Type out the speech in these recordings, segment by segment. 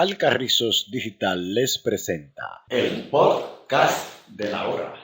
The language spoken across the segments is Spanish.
Alcarrizos Digital les presenta el podcast de la hora.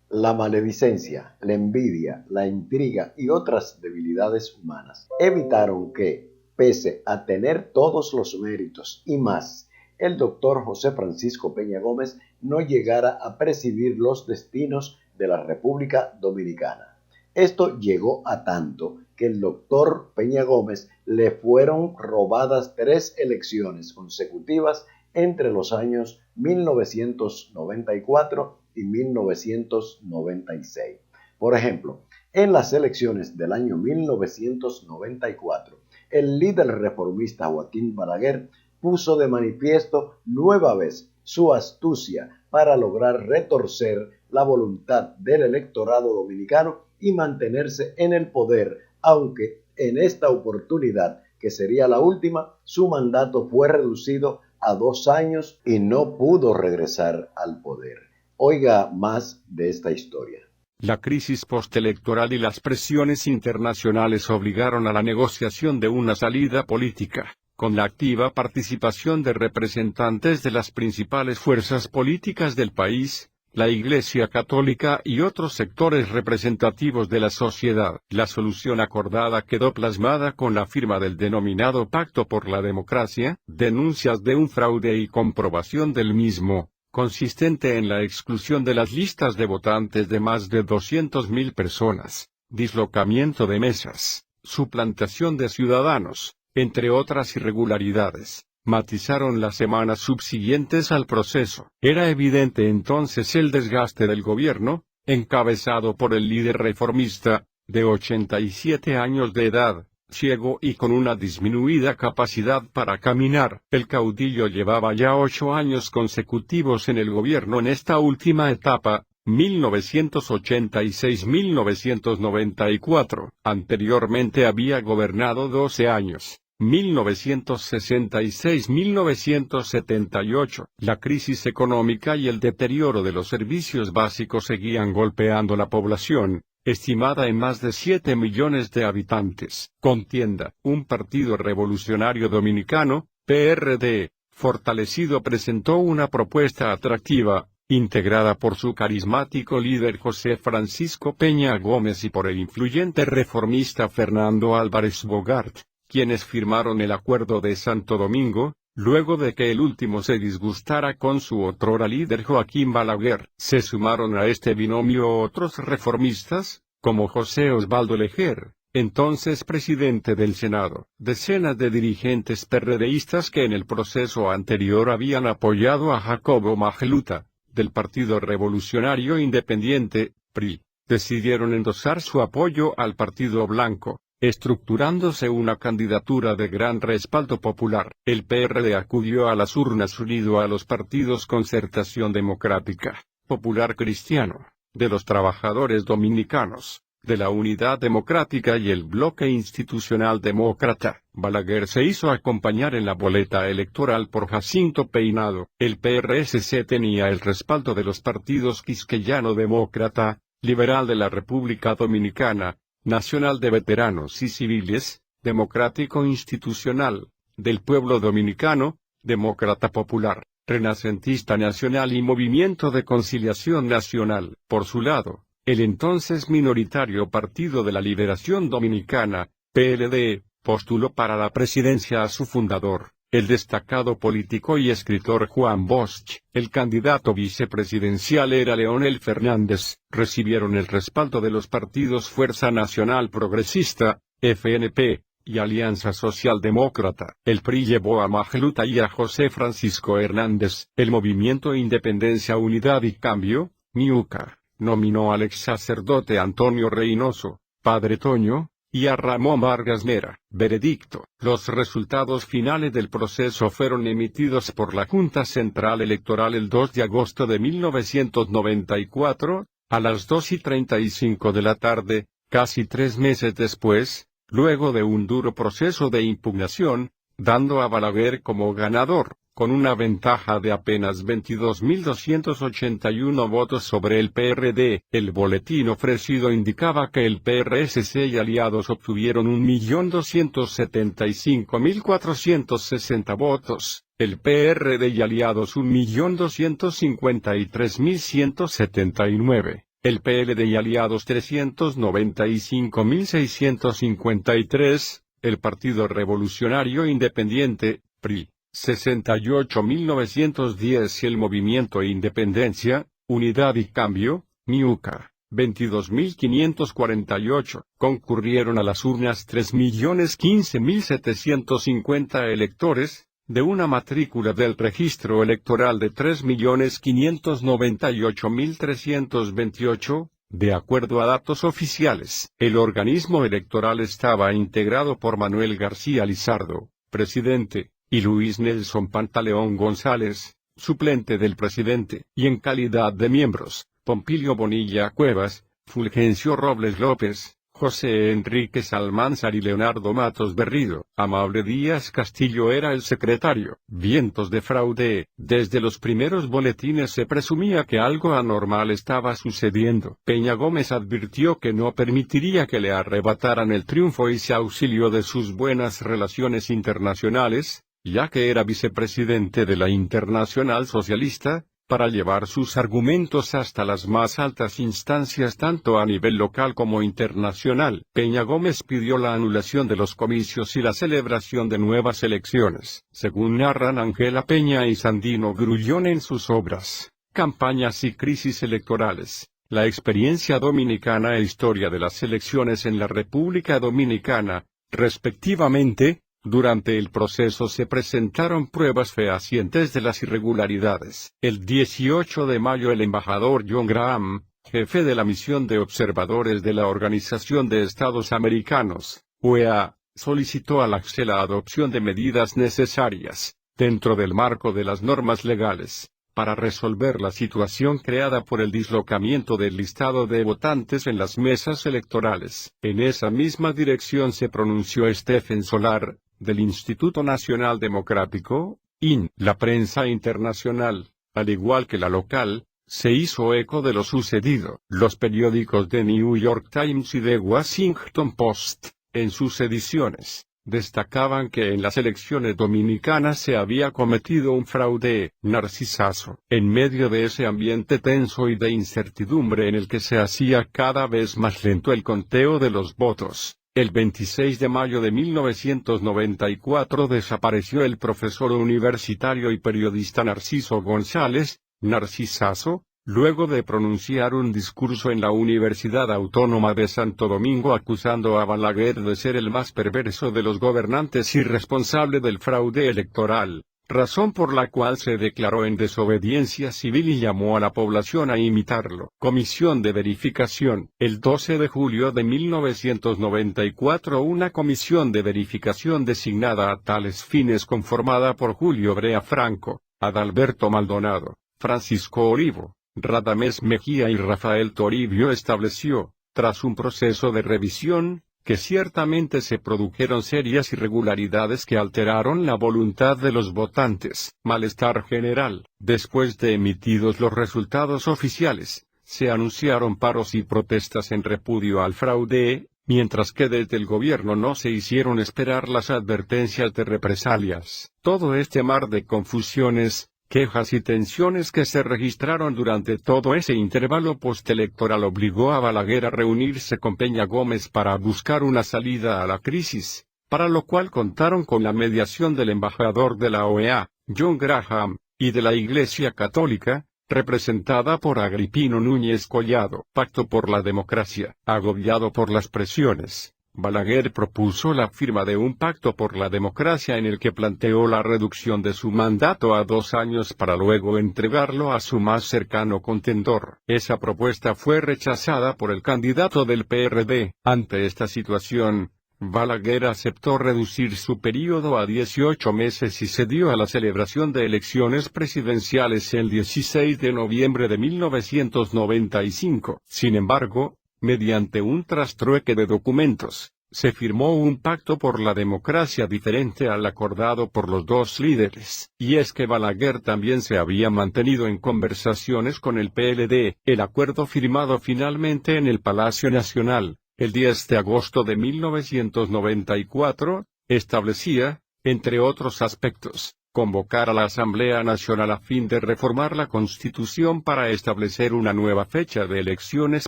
La maledicencia, la envidia, la intriga y otras debilidades humanas evitaron que, pese a tener todos los méritos y más, el doctor José Francisco Peña Gómez no llegara a presidir los destinos de la República Dominicana. Esto llegó a tanto que el doctor Peña Gómez le fueron robadas 3 elecciones consecutivas entre los años 1994 y 1996. Por ejemplo, en las elecciones del año 1994, el líder reformista Joaquín Balaguer puso de manifiesto nueva vez su astucia para lograr retorcer la voluntad del electorado dominicano y mantenerse en el poder, aunque en esta oportunidad, que sería la última, su mandato fue reducido a 2 años y no pudo regresar al poder. Oiga más de esta historia. La crisis postelectoral y las presiones internacionales obligaron a la negociación de una salida política, con la activa participación de representantes de las principales fuerzas políticas del país, la Iglesia Católica y otros sectores representativos de la sociedad. La solución acordada quedó plasmada con la firma del denominado Pacto por la Democracia, denuncias de un fraude y comprobación del mismo, consistente en la exclusión de las listas de votantes de más de 200.000 personas, dislocamiento de mesas, suplantación de ciudadanos, entre otras irregularidades. Matizaron las semanas subsiguientes al proceso. Era evidente entonces el desgaste del gobierno, encabezado por el líder reformista, de 87 años de edad, ciego y con una disminuida capacidad para caminar. El caudillo llevaba ya 8 años consecutivos en el gobierno en esta última etapa, 1986-1994. Anteriormente había gobernado 12 años. 1966-1978. La crisis económica y el deterioro de los servicios básicos seguían golpeando la población, estimada en más de 7 millones de habitantes. Contienda. Un partido revolucionario dominicano, PRD, fortalecido, presentó una propuesta atractiva, integrada por su carismático líder José Francisco Peña Gómez y por el influyente reformista Fernando Álvarez Bogart, quienes firmaron el Acuerdo de Santo Domingo, luego de que el último se disgustara con su otrora líder Joaquín Balaguer. Se sumaron a este binomio otros reformistas, como José Osvaldo Leger, entonces presidente del Senado, decenas de dirigentes PRDistas que en el proceso anterior habían apoyado a Jacobo Magluta, del Partido Revolucionario Independiente, PRI, decidieron endosar su apoyo al Partido Blanco, estructurándose una candidatura de gran respaldo popular. El PRD acudió a las urnas unido a los partidos Concertación Democrática, Popular Cristiano, de los Trabajadores Dominicanos, de la Unidad Democrática y el Bloque Institucional Demócrata. Balaguer se hizo acompañar en la boleta electoral por Jacinto Peinado. El PRSC tenía el respaldo de los partidos Quisqueyano Demócrata, Liberal de la República Dominicana, Nacional de Veteranos y Civiles, Democrático Institucional, del Pueblo Dominicano, Demócrata Popular, Renacentista Nacional y Movimiento de Conciliación Nacional. Por su lado, el entonces minoritario Partido de la Liberación Dominicana, PLD, postuló para la presidencia a su fundador, el destacado político y escritor Juan Bosch. El candidato vicepresidencial era Leonel Fernández. Recibieron el respaldo de los partidos Fuerza Nacional Progresista, FNP, y Alianza Socialdemócrata. El PRI llevó a Magluta y a José Francisco Hernández. El Movimiento Independencia, Unidad y Cambio, MIUCA, nominó al ex sacerdote Antonio Reynoso, Padre Toño, y a Ramón Vargas Mera. Veredicto. Los resultados finales del proceso fueron emitidos por la Junta Central Electoral el 2 de agosto de 1994, a las 2:35 de la tarde, casi 3 meses después, luego de un duro proceso de impugnación, dando a Balaguer como ganador, con una ventaja de apenas 22.281 votos sobre el PRD. El boletín ofrecido indicaba que el PRSC y aliados obtuvieron 1.275.460 votos, el PRD y aliados 1.253.179, el PLD y aliados 395.653, el Partido Revolucionario Independiente, PRI, 68.910 y el Movimiento Independencia, Unidad y Cambio, MIUCA, 22.548, concurrieron a las urnas 3.015.750 electores, de una matrícula del registro electoral de 3.598.328, de acuerdo a datos oficiales. El organismo electoral estaba integrado por Manuel García Lizardo, presidente, y Luis Nelson Pantaleón González, suplente del presidente, y en calidad de miembros, Pompilio Bonilla Cuevas, Fulgencio Robles López, José Enrique Almanzar y Leonardo Matos Berrido. Amable Díaz Castillo era el secretario. Vientos de fraude. Desde los primeros boletines se presumía que algo anormal estaba sucediendo. Peña Gómez advirtió que no permitiría que le arrebataran el triunfo y se auxilió de sus buenas relaciones internacionales, ya que era vicepresidente de la Internacional Socialista, para llevar sus argumentos hasta las más altas instancias tanto a nivel local como internacional. Peña Gómez pidió la anulación de los comicios y la celebración de nuevas elecciones, según narran Ángela Peña y Sandino Grullón en sus obras, Campañas y crisis electorales, la experiencia dominicana e historia de las elecciones en la República Dominicana, respectivamente. Durante el proceso se presentaron pruebas fehacientes de las irregularidades. El 18 de mayo el embajador John Graham, jefe de la misión de observadores de la Organización de Estados Americanos, OEA, solicitó a la ACSE la adopción de medidas necesarias, dentro del marco de las normas legales, para resolver la situación creada por el dislocamiento del listado de votantes en las mesas electorales. En esa misma dirección se pronunció Stephen Solar, del Instituto Nacional Democrático, IN. La prensa internacional, al igual que la local, se hizo eco de lo sucedido. Los periódicos The New York Times y The Washington Post, en sus ediciones, destacaban que en las elecciones dominicanas se había cometido un fraude. Narcisazo. En medio de ese ambiente tenso y de incertidumbre en el que se hacía cada vez más lento el conteo de los votos, el 26 de mayo de 1994 desapareció el profesor universitario y periodista Narciso González, Narcisazo, luego de pronunciar un discurso en la Universidad Autónoma de Santo Domingo acusando a Balaguer de ser el más perverso de los gobernantes y responsable del fraude electoral, razón por la cual se declaró en desobediencia civil y llamó a la población a imitarlo. Comisión de verificación. El 12 de julio de 1994 una comisión de verificación designada a tales fines conformada por Julio Brea Franco, Adalberto Maldonado, Francisco Olivo, Radamés Mejía y Rafael Toribio estableció, tras un proceso de revisión, que ciertamente se produjeron serias irregularidades que alteraron la voluntad de los votantes. Malestar general. Después de emitidos los resultados oficiales, se anunciaron paros y protestas en repudio al fraude, mientras que desde el gobierno no se hicieron esperar las advertencias de represalias. Todo este mar de confusiones, quejas y tensiones que se registraron durante todo ese intervalo postelectoral obligó a Balaguer a reunirse con Peña Gómez para buscar una salida a la crisis, para lo cual contaron con la mediación del embajador de la OEA, John Graham, y de la Iglesia Católica, representada por Agripino Núñez Collado. Pacto por la democracia. Agobiado por las presiones, Balaguer propuso la firma de un pacto por la democracia en el que planteó la reducción de su mandato a 2 años para luego entregarlo a su más cercano contendor. Esa propuesta fue rechazada por el candidato del PRD. Ante esta situación, Balaguer aceptó reducir su período a 18 meses y cedió a la celebración de elecciones presidenciales el 16 de noviembre de 1995. Sin embargo, mediante un trastrueque de documentos, se firmó un pacto por la democracia diferente al acordado por los dos líderes. Y es que Balaguer también se había mantenido en conversaciones con el PLD. El acuerdo firmado finalmente en el Palacio Nacional, el 10 de agosto de 1994, establecía, entre otros aspectos, convocar a la Asamblea Nacional a fin de reformar la Constitución para establecer una nueva fecha de elecciones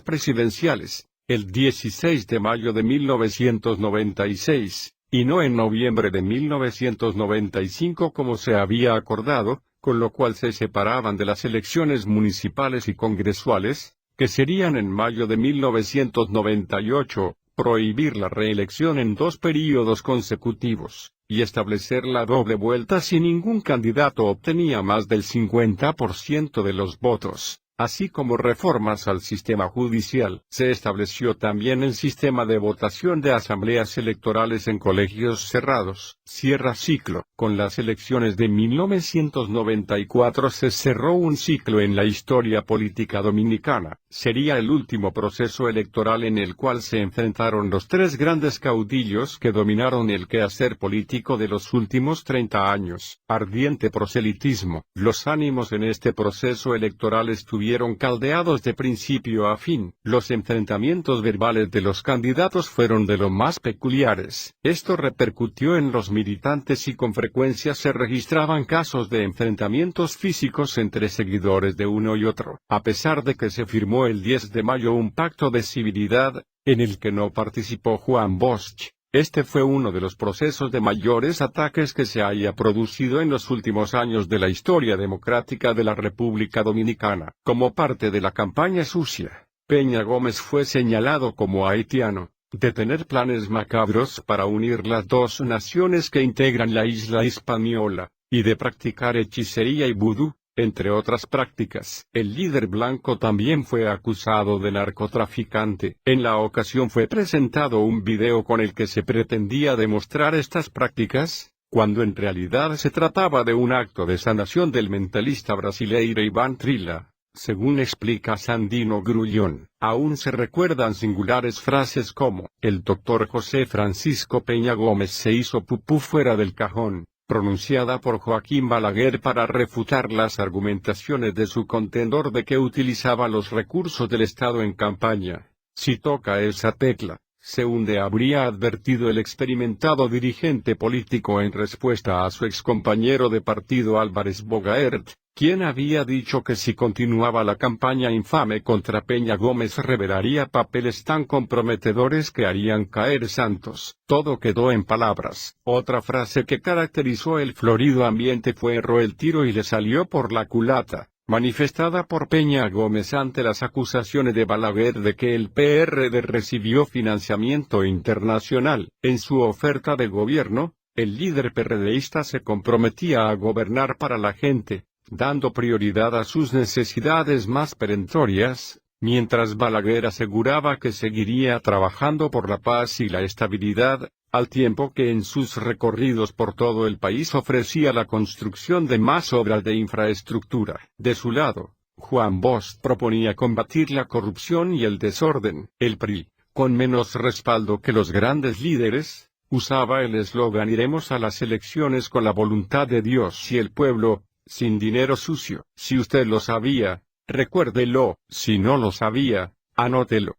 presidenciales, el 16 de mayo de 1996, y no en noviembre de 1995 como se había acordado, con lo cual se separaban de las elecciones municipales y congresuales, que serían en mayo de 1998, prohibir la reelección en 2 períodos consecutivos, y establecer la doble vuelta si ningún candidato obtenía más del 50% de los votos, así como reformas al sistema judicial. Se estableció también el sistema de votación de asambleas electorales en colegios cerrados. Cierra ciclo. Con las elecciones de 1994 se cerró un ciclo en la historia política dominicana. Sería el último proceso electoral en el cual se enfrentaron los 3 grandes caudillos que dominaron el quehacer político de los últimos 30 años. Ardiente proselitismo. Los ánimos en este proceso electoral estuvieron caldeados de principio a fin. Los enfrentamientos verbales de los candidatos fueron de lo más peculiares. Esto repercutió en los militantes y con frecuencia se registraban casos de enfrentamientos físicos entre seguidores de uno y otro. A pesar de que se firmó el 10 de mayo un pacto de civilidad, en el que no participó Juan Bosch, este fue uno de los procesos de mayores ataques que se haya producido en los últimos años de la historia democrática de la República Dominicana. Como parte de la campaña sucia, Peña Gómez fue señalado como haitiano, de tener planes macabros para unir las 2 naciones que integran la isla Hispaniola, y de practicar hechicería y vudú, entre otras prácticas. El líder blanco también fue acusado de narcotraficante. En la ocasión fue presentado un video con el que se pretendía demostrar estas prácticas, cuando en realidad se trataba de un acto de sanación del mentalista brasileiro Iván Trilla. Según explica Sandino Grullón, aún se recuerdan singulares frases como, el doctor José Francisco Peña Gómez se hizo pupú fuera del cajón, pronunciada por Joaquín Balaguer para refutar las argumentaciones de su contendor de que utilizaba los recursos del Estado en campaña. Si toca esa tecla, se hunde, habría advertido el experimentado dirigente político en respuesta a su excompañero de partido Álvarez Bogaert, quien había dicho que si continuaba la campaña infame contra Peña Gómez revelaría papeles tan comprometedores que harían caer santos. Todo quedó en palabras. Otra frase que caracterizó el florido ambiente fue erró el tiro y le salió por la culata, manifestada por Peña Gómez ante las acusaciones de Balaguer de que el PRD recibió financiamiento internacional. En su oferta de gobierno, el líder PRDista se comprometía a gobernar para la gente, dando prioridad a sus necesidades más perentorias, mientras Balaguer aseguraba que seguiría trabajando por la paz y la estabilidad, al tiempo que en sus recorridos por todo el país ofrecía la construcción de más obras de infraestructura. De su lado, Juan Bosch proponía combatir la corrupción y el desorden. El PRI, con menos respaldo que los grandes líderes, usaba el eslogan "Iremos a las elecciones con la voluntad de Dios y el pueblo, sin dinero sucio". Si usted lo sabía, recuérdelo; si no lo sabía, anótelo.